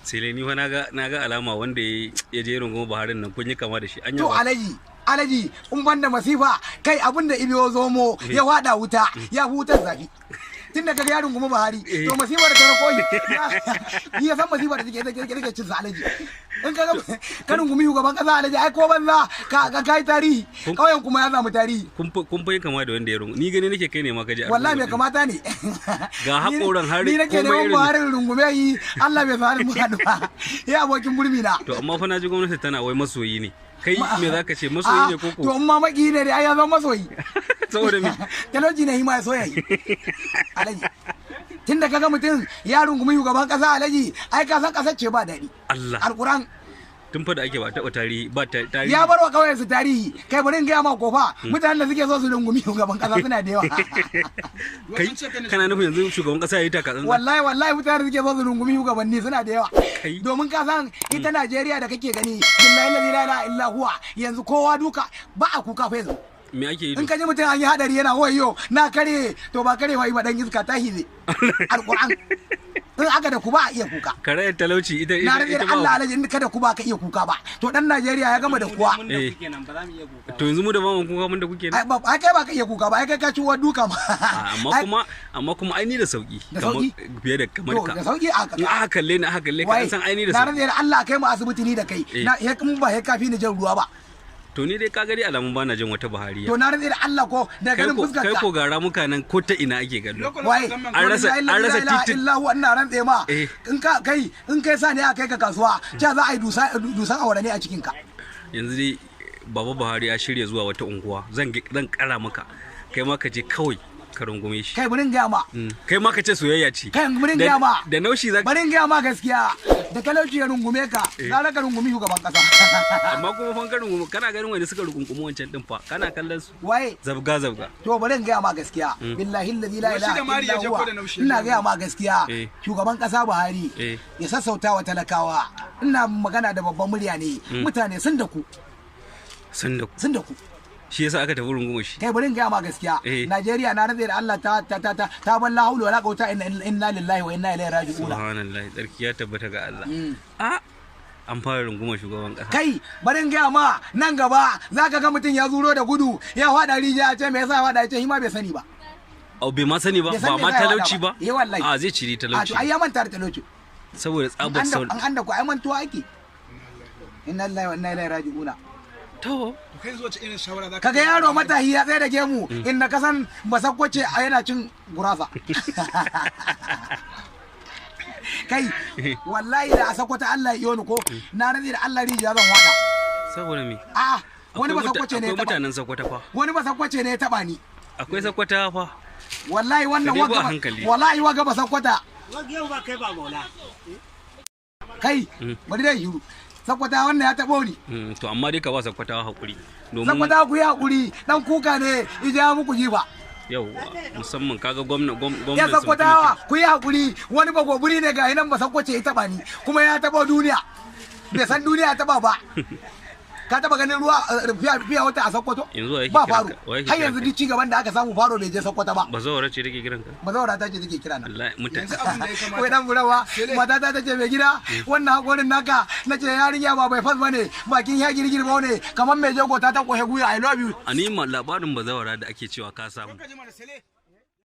sai ni fa naga alama wanda ya je rungume Buharin nan kun yi kama da shi anya to alaji in banda masifa kai abinda ibiyo zomo ya wada wuta ya hutar zafi tun da kaga yaron kuma Buhari to masifar da ta koyi ya san masifar da take cin sa alaji in kaga kanin gumi shugaban kasa alaji ai ko banza ka kai tarihi kauyen kuma ya samu tarihi kun fa kama da wanda ya rungu ni gani nake kai ne ma kaje wallahi me kamata ne ga hakoran har ni nake da Buhari rungume yi Allah bai fara mu haduwa ya abokin burmi na to amma fa naji gwamnati tana wai masoyi ne kai me zaka ce masoyi ne koko to amma maki ne dai ai ya zama masoyi saboda me talauci ne hima ya soyayya alaji tunda kaga mutum ya rungumi shugaban kasa alaji ai ka san kasar ce ba daɗi Allah alquran tun fa da ake ba taɓa tarihi ba tarihi ya barwa kawai su tarihi kai bari in gaya ma kofa mutanen da suke so su rungumi shugaban kasa suna da yawa kai kana nufin yanzu shugaban kasa yayi taka tsantsan wallahi mutanen da suke so su rungumi shugabanni suna da yawa domin ka san ita Najeriya da kake gani billahi la ilaha illa huwa yanzu kowa duka ba a kuka fa yanzu me ake yi in ka ji mutum an yi hadari yana wayo na kare to ba kare wai ba dan iska tahi ne alquran in aka da ku ba a iya kuka karayar talauci ita na rage Allah alaji in kada ku ba ka iya kuka ba to dan Najeriya ya gama da kuwa to yanzu mu da ba mu kuka mun da kuke ne ai kai ba ka iya kuka ba ai kai ka ci wa duka ma amma kuma ai ni da sauki fiye da kamar ka da sauki aka kalle ni aka kalle ka san ai ni da sauki na rage Allah kai mu asibiti ni da kai na he kuma ba he kafi ni jan ruwa ba to ni dai ka gari alamun bana jin wata Buhari to na rantsa da Allah ko da ganin fuskar kai ko gara muka nan ko ta ina ake gallo wai an rasa titin illa wannan rantsa ma in kai sa ne a kai ka kasuwa cha za a yi dusan awara ne a cikin ka yanzu dai baba Buhari ya shirya zuwa wata unguwa zan kara maka kai ma ka je kawai ka rungume shi kai burin gaya ma kai ma ka ce soyayya ce kai burin gaya ma da naushi za burin gaya ma gaskiya da talauci ya rungume ka za ka rungumi shugaban kasa amma kuma fan ka rungume kana ganin wanda suka rungume wancan din fa kana kallon su waye zabga to burin gaya ma gaskiya billahi la ilaha illa huwa ina gaya ma gaskiya shugaban kasa Buhari ya sassauta wa talakawa ina magana da babban murya ne mutane sun da ku shi yasa aka tafi rungume shi kai bari in gaya ma gaskiya Najeriya na rantsa da Allah ta balla haulu wala quwwata inna lillahi wa inna ilaihi raji'un subhanallahi tsarki ya tabbata ga Allah an fara runguma shugaban kasa kai bari in gaya ma nan gaba zaka ga mutum ya zuro da gudu ya fada rijiya ce me yasa ya fada ce shi ma bai sani ba bai ma sani ba ma talauci ba wallahi zai ciri talauci ai ya manta da talauci saboda tsabar sauri an da ku ai mantuwa ake inna lillahi wa inna ilaihi raji'un to kai zuwa ce irin shawara zaka kaga yaro matahi ya tsaye da gemu inda ka san basakwace yana cin gurasa kai wallahi da a sakwata Allah ya yoni ko na rantsi da Allah rijiya zan wada saboda me wani basakwace ne ya taba mutanen sakwata fa wani basakwace ne ya taba ni akwai sakwata fa wallahi wannan wallahi waga basakwata yau ba kai ba maula kai bari dai yuru sakwata wannan ya taɓo ni to amma dai ka ba sakwata hakuri domin sakwata ku yi hakuri dan kuka ne ija muku jifa yauwa musamman kaga gwamnati ya sakwatawa ku yi hakuri wani bagoburi ne ga nan ba sakwace ya taɓa ni kuma ya taɓa duniya bai san duniya ya taɓa ba ka taba ganin ruwa fiya wata a Sokoto ba faro har yanzu duk cigaban da aka samu faro bai je Sokoto ba bazawara ce take kiran ka bazawara ta ce take kira na wallahi mutane wai dan burawa mata ta ce mai gida wannan hakorin naka nace yarinya ba bai fas bane bakin ya Girbau ne kamar mai jago ta kohe guya I love you ani ma labarin bazawara da ake cewa ka samu